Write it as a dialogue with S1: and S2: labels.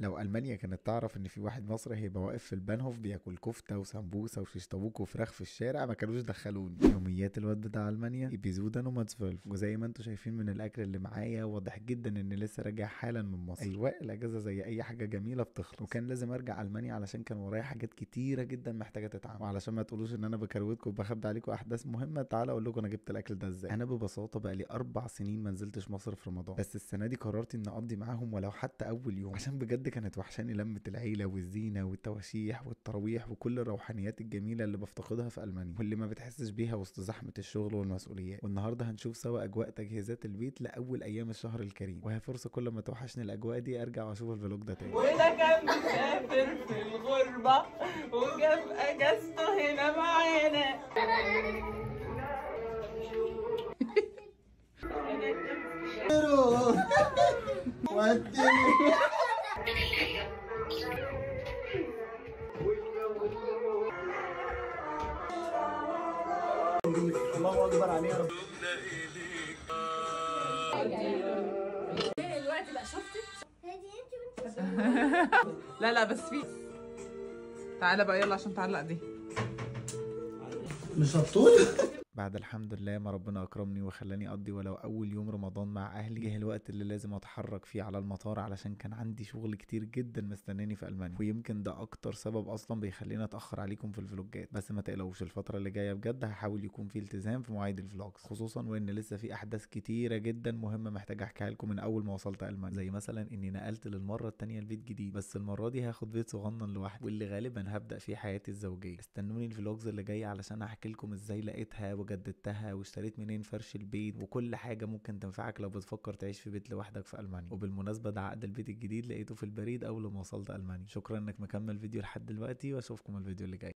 S1: لو ألمانيا كانت تعرف إن في واحد مصري هيبقى واقف في البانهوف بياكل كفتة وسمبوسة وشيش طاووق وفراخ في الشارع ما كانوش دخلوني. يوميات الواد بتاع ألمانيا إبيزودن وماتسفيلف، وزي ما انتوا شايفين من الأكل اللي معايا واضح جدا إني لسه راجع حالا من مصر. أيوة، الأجازة زي أي حاجة جميلة بتخلص، وكان لازم أرجع ألمانيا علشان كان ورايا حاجات كتيرة جدا محتاجة تتعمل. وعلشان ما تقولوش إن أنا بكروتكم وبخبي عليكم أحداث مهمة، تعالى أقول لكم أنا جبت الأكل ده إزاي. أنا ببساطة بقى لي 4 سنين ما نزلتش مصر في رمضان، بس السنة دي قررت إني أقضي معاهم ولو حتى أول يوم، عشان بجد كانت وحشاني لمة العيلة والزينة والتواشيح والتراويح وكل الروحانيات الجميلة اللي بفتقدها في ألمانيا واللي ما بتحسش بيها وسط زحمة الشغل والمسؤوليات. والنهاردة هنشوف سوا أجواء تجهيزات البيت لأول أيام الشهر الكريم، وهي فرصة كل ما توحشني الأجواء دي أرجع وأشوف الفلوج ده تاني.
S2: وده كان مسافر في الغربة وجاب أجازته هنا معانا.
S1: الله أكبر عليها.
S2: دلوقتي بقى شفتي؟ لا لا بس في تعالى بقى يلا عشان تعلق دي.
S3: مش هتطول.
S1: بعد الحمد لله ما ربنا اكرمني وخلاني اقضي ولو اول يوم رمضان مع اهلي، جه الوقت اللي لازم اتحرك فيه على المطار علشان كان عندي شغل كتير جدا مستناني في المانيا، ويمكن ده اكتر سبب اصلا بيخليني اتاخر عليكم في الفلوجات. بس ما تقلقوش، الفتره اللي جايه بجد هحاول يكون في التزام في مواعيد الفلوجز، خصوصا وان لسه في احداث كتيره جدا مهمه محتاج احكيها لكم من اول ما وصلت المانيا، زي مثلا اني نقلت للمره التانية لبيت جديد، بس المره دي هاخد بيت صغنن لوحدي واللي غالبا هبدا فيه حياتي الزوجيه. استنوني الفلوجز اللي جايه علشان احكي لكم ازاي لقيتها وجددتها واشتريت منين فرش البيت وكل حاجه ممكن تنفعك لو بتفكر تعيش في بيت لوحدك في المانيا. وبالمناسبه ده عقد البيت الجديد لقيته في البريد اول ما وصلت المانيا. شكرا انك مكمل فيديو لحد دلوقتي، واشوفكم الفيديو اللي جاي.